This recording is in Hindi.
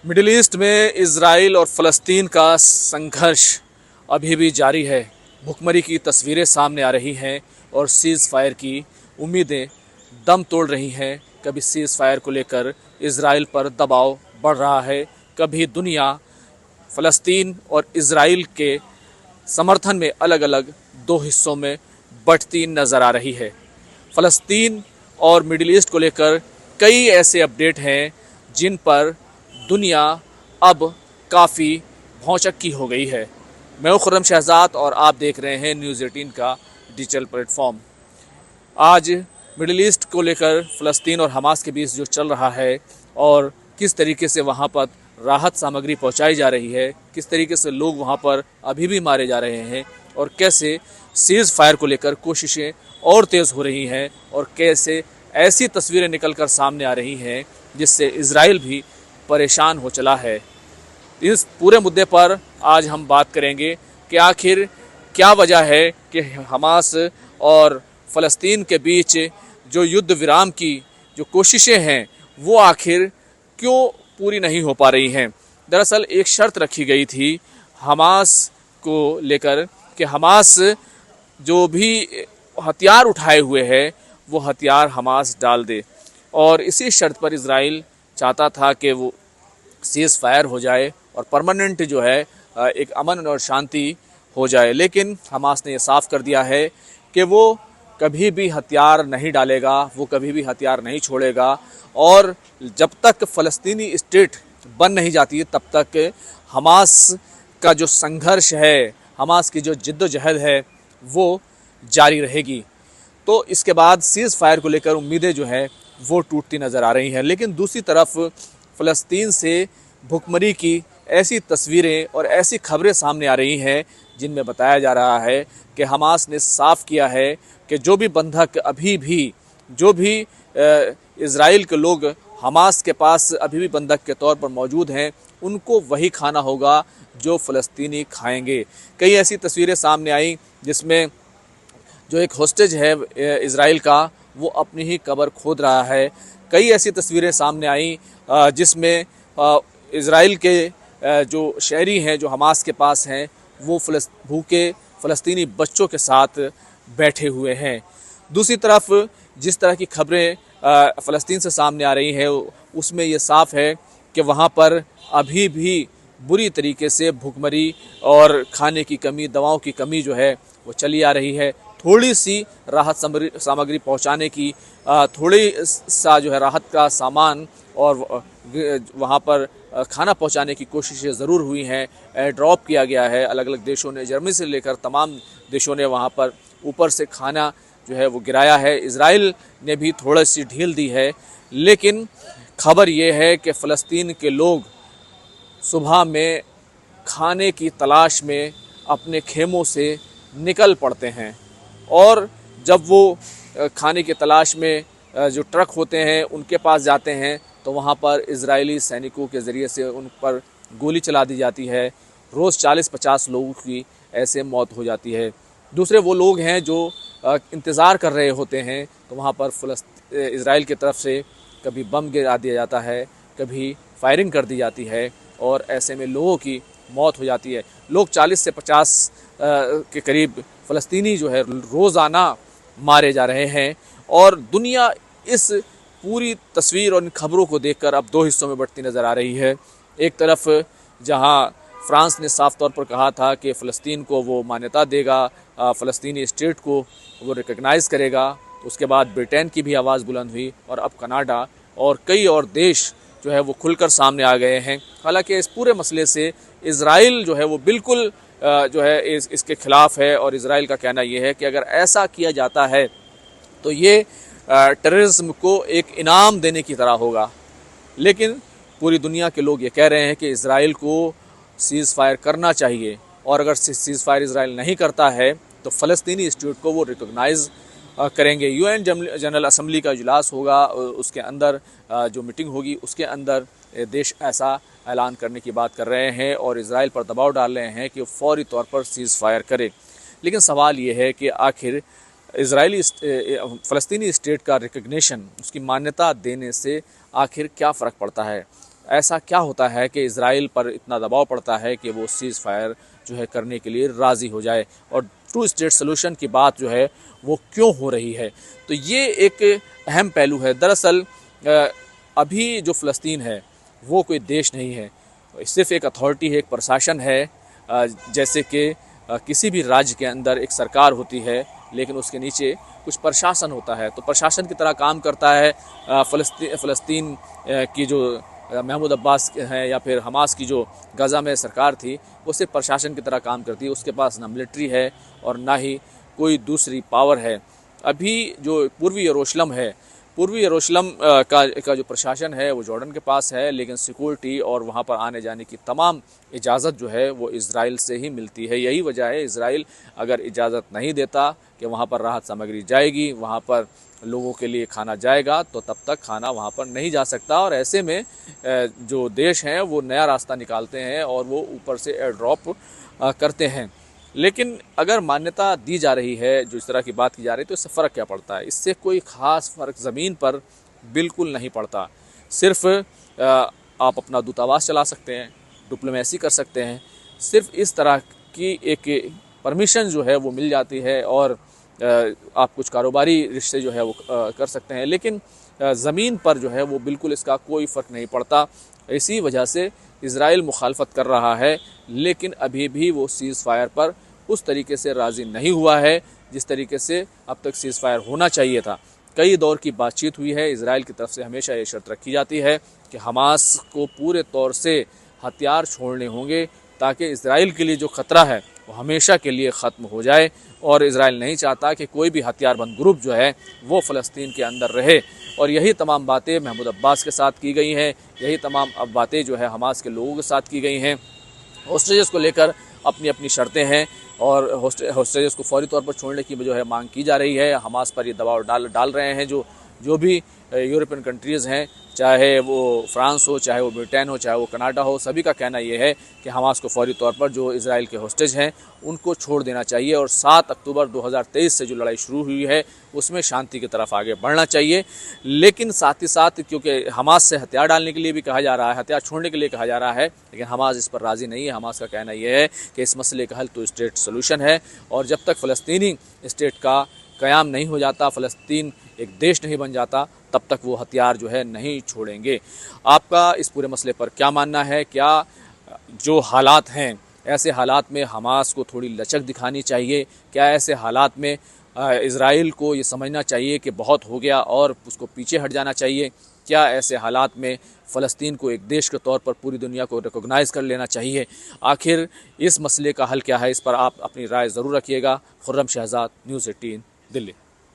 मिडिल ईस्ट में इज़राइल और फ़लस्तीन का संघर्ष अभी भी जारी है। भुखमरी की तस्वीरें सामने आ रही हैं और सीज़ फायर की उम्मीदें दम तोड़ रही हैं। कभी सीज़ फायर को लेकर इज़राइल पर दबाव बढ़ रहा है, कभी दुनिया फ़लस्तीन और इज़राइल के समर्थन में अलग अलग दो हिस्सों में बंटती नज़र आ रही है। फ़लस्तीन और मिडिल ईस्ट को लेकर कई ऐसे अपडेट हैं जिन पर दुनिया अब काफ़ी भौचक्की हो गई है। मैं हूं खुर्रम शहजाद और आप देख रहे हैं न्यूज़ 18 का डिजिटल प्लेटफॉर्म। आज मिडिल ईस्ट को लेकर फ़लस्तीन और हमास के बीच जो चल रहा है और किस तरीके से वहाँ पर राहत सामग्री पहुँचाई जा रही है, किस तरीके से लोग वहाँ पर अभी भी मारे जा रहे हैं और कैसे सीज़ फायर को लेकर कोशिशें और तेज़ हो रही हैं और कैसे ऐसी तस्वीरें निकल कर सामने आ रही हैं जिससे इज़राइल भी परेशान हो चला है। इस पूरे मुद्दे पर आज हम बात करेंगे कि आखिर क्या वजह है कि हमास और फ़लस्तीन के बीच जो युद्ध विराम की जो कोशिशें हैं वो आखिर क्यों पूरी नहीं हो पा रही हैं। दरअसल एक शर्त रखी गई थी हमास को लेकर कि हमास जो भी हथियार उठाए हुए है वो हथियार हमास डाल दे, और इसी शर्त पर इज़राइल चाहता था कि वो सीज़ फायर हो जाए और परमानेंट जो है एक अमन और शांति हो जाए। लेकिन हमास ने ये साफ कर दिया है कि वो कभी भी हथियार नहीं डालेगा, वो कभी भी हथियार नहीं छोड़ेगा, और जब तक फ़लस्तीनी स्टेट बन नहीं जाती तब तक हमास का जो संघर्ष है, हमास की जो जिद्दोजहद है वो जारी रहेगी। तो इसके बाद सीज़ फायर को लेकर उम्मीदें जो है वो टूटती नज़र आ रही हैं। लेकिन दूसरी तरफ फ़लस्तीन से भुखमरी की ऐसी तस्वीरें और ऐसी खबरें सामने आ रही हैं जिनमें बताया जा रहा है कि हमास ने साफ किया है कि जो भी बंधक अभी भी जो भी इज़राइल के लोग हमास के पास अभी भी बंधक के तौर पर मौजूद हैं उनको वही खाना होगा जो फ़लस्तीनी खाएंगे। कई ऐसी तस्वीरें सामने आई जिसमें जो एक होस्टेज है इज़राइल का वो अपनी ही कब्र खोद रहा है। कई ऐसी तस्वीरें सामने आई जिसमें इज़राइल के जो शहरी हैं जो हमास के पास हैं वो भूखे फ़लस्तीनी बच्चों के साथ बैठे हुए हैं। दूसरी तरफ जिस तरह की खबरें फ़लस्तीन से सामने आ रही हैं उसमें ये साफ़ है कि वहाँ पर अभी भी बुरी तरीके से भुखमरी और खाने की कमी, दवाओं की कमी जो है वो चली आ रही है। थोड़ी सी राहत सामग्री पहुंचाने की, थोड़ी सा जो है राहत का सामान और वहां पर खाना पहुंचाने की कोशिशें ज़रूर हुई हैं। एयर ड्रॉप किया गया है, अलग अलग देशों ने, जर्मनी से लेकर तमाम देशों ने वहां पर ऊपर से खाना जो है वो गिराया है। इज़राइल ने भी थोड़ी सी ढील दी है। लेकिन खबर ये है कि फ़लस्तीन के लोग सुबह में खाने की तलाश में अपने खेमों से निकल पड़ते हैं, और जब वो खाने की तलाश में जो ट्रक होते हैं उनके पास जाते हैं तो वहाँ पर इज़राइली सैनिकों के ज़रिए से उन पर गोली चला दी जाती है। रोज़ 40-50 लोगों की ऐसे मौत हो जाती है। दूसरे वो लोग हैं जो इंतज़ार कर रहे होते हैं, तो वहाँ पर इज़राइल की तरफ से कभी बम गिरा दिया जाता है, कभी फायरिंग कर दी जाती है, और ऐसे में लोगों की मौत हो जाती है। लोग 40 से 50 के करीब फ़लस्तीनी जो है रोज़ाना मारे जा रहे हैं, और दुनिया इस पूरी तस्वीर और इन खबरों को देखकर अब दो हिस्सों में बंटती नज़र आ रही है। एक तरफ जहां फ्रांस ने साफ तौर पर कहा था कि फ़लस्तीन को वो मान्यता देगा, फ़लस्तीनी स्टेट को वो रिकग्नाइज़ करेगा, उसके बाद ब्रिटेन की भी आवाज़ बुलंद हुई, और अब कनाडा और कई और देश जो है वो खुलकर सामने आ गए हैं। हालांकि इस पूरे मसले से इज़राइल जो है वो बिल्कुल जो है इसके ख़िलाफ़ है, और इज़राइल का कहना ये है कि अगर ऐसा किया जाता है तो ये टेररिज्म को एक इनाम देने की तरह होगा। लेकिन पूरी दुनिया के लोग ये कह रहे हैं कि इज़राइल को सीज़ फायर करना चाहिए, और अगर सीज़ फायर इज़राइल नहीं करता है तो फ़लस्तीनी स्टेट को वो रिकॉग्नाइज़ करेंगे। यूएन जनरल असम्बली का इजलास होगा, उसके अंदर जो मीटिंग होगी उसके अंदर देश ऐसा ऐलान करने की बात कर रहे हैं और इज़राइल पर दबाव डाल रहे हैं कि फौरी तौर पर सीज़ फायर करे। लेकिन सवाल ये है कि आखिर इजरायली फ़लस्तीनी स्टेट का रिकग्निशन, उसकी मान्यता देने से आखिर क्या फ़र्क पड़ता है। ऐसा क्या होता है कि इज़राइल पर इतना दबाव पड़ता है कि वो सीज़ फायर जो है करने के लिए राज़ी हो जाए, और टू स्टेट सोल्यूशन की बात जो है वो क्यों हो रही है। तो ये एक अहम पहलू है। दरअसल अभी जो फ़लस्तीन है वो कोई देश नहीं है, सिर्फ एक अथॉरिटी है, एक प्रशासन है। जैसे कि किसी भी राज्य के अंदर एक सरकार होती है, लेकिन उसके नीचे कुछ प्रशासन होता है, तो प्रशासन की तरह काम करता है। फ़लस्तीन की जो महमूद अब्बास हैं या फिर हमास की जो गज़ा में सरकार थी, वो सिर्फ प्रशासन की तरह काम करती है। उसके पास ना मिलिट्री है और ना ही कोई दूसरी पावर है। अभी जो पूर्वी यरूशलेम है, पूर्वी यरूशलेम का जो प्रशासन है वो जॉर्डन के पास है, लेकिन सिक्योरिटी और वहाँ पर आने जाने की तमाम इजाज़त जो है वो इज़राइल से ही मिलती है। यही वजह है, इज़राइल अगर इजाज़त नहीं देता कि वहाँ पर राहत सामग्री जाएगी, वहाँ पर लोगों के लिए खाना जाएगा, तो तब तक खाना वहाँ पर नहीं जा सकता। और ऐसे में जो देश हैं वो नया रास्ता निकालते हैं और वो ऊपर से एयर ड्रॉप करते हैं। लेकिन अगर मान्यता दी जा रही है, जो इस तरह की बात की जा रही है, तो इससे फ़र्क क्या पड़ता है? इससे कोई ख़ास फ़र्क ज़मीन पर बिल्कुल नहीं पड़ता। सिर्फ आप अपना दूतावास चला सकते हैं, डिप्लोमेसी कर सकते हैं, सिर्फ इस तरह की एक परमिशन जो है वो मिल जाती है, और आप कुछ कारोबारी रिश्ते जो है वो कर सकते हैं। लेकिन ज़मीन पर जो है वो बिल्कुल इसका कोई फ़र्क नहीं पड़ता। इसी वजह से इज़राइल मुखालफत कर रहा है, लेकिन अभी भी वो सीज़ फायर पर उस तरीके से राज़ी नहीं हुआ है जिस तरीके से अब तक सीज़ फायर होना चाहिए था। कई दौर की बातचीत हुई है। इज़राइल की तरफ से हमेशा ये शर्त रखी जाती है कि हमास को पूरे तौर से हथियार छोड़ने होंगे, ताकि इज़राइल के लिए जो ख़तरा है वो हमेशा के लिए ख़त्म हो जाए। और इज़राइल नहीं चाहता कि कोई भी हथियारबंद ग्रुप जो है वो फ़लस्तीन के अंदर रहे। और यही तमाम बातें महमूद अब्बास के साथ की गई हैं, यही तमाम अब बातें जो है हमास के लोगों के साथ की गई हैं। होस्टेजेस को लेकर अपनी अपनी शर्तें हैं, और होस्टेजेस को फौरी तौर पर छोड़ने की जो है मांग की जा रही है। हमास पर ये दबाव डाल रहे हैं जो भी यूरोपियन कंट्रीज़ हैं, चाहे वो फ्रांस हो, चाहे वो ब्रिटेन हो, चाहे वो कनाडा हो, सभी का कहना ये है कि हमास को फौरी तौर पर जो इज़राइल के होस्टेज हैं उनको छोड़ देना चाहिए, और 7 अक्टूबर 2023 से जो लड़ाई शुरू हुई है उसमें शांति की तरफ आगे बढ़ना चाहिए। लेकिन साथ ही साथ, क्योंकि हमास से हथियार डालने के लिए भी कहा जा रहा है, हथियार छोड़ने के लिए कहा जा रहा है, लेकिन हमास इस पर राज़ी नहीं है। हमास का कहना यह है कि इस मसले का हल टू स्टेट सोल्यूशन है, और जब तक फ़लस्तीनी स्टेट का क़याम नहीं हो जाता, फ़लस्तीन एक देश नहीं बन जाता, तब तक वो हथियार जो है नहीं छोड़ेंगे। आपका इस पूरे मसले पर क्या मानना है? क्या जो हालात हैं, ऐसे हालात में हमास को थोड़ी लचक दिखानी चाहिए? क्या ऐसे हालात में इज़राइल को ये समझना चाहिए कि बहुत हो गया और उसको पीछे हट जाना चाहिए? क्या ऐसे हालात में फ़लस्तीन को एक देश के तौर पर पूरी दुनिया को रिकॉग्नाइज़ कर लेना चाहिए? आखिर इस मसले का हल क्या है? इस पर आप अपनी राय ज़रूर रखिएगा। खुर्रम शहज़ाद, न्यूज़ 18, दिल्ली।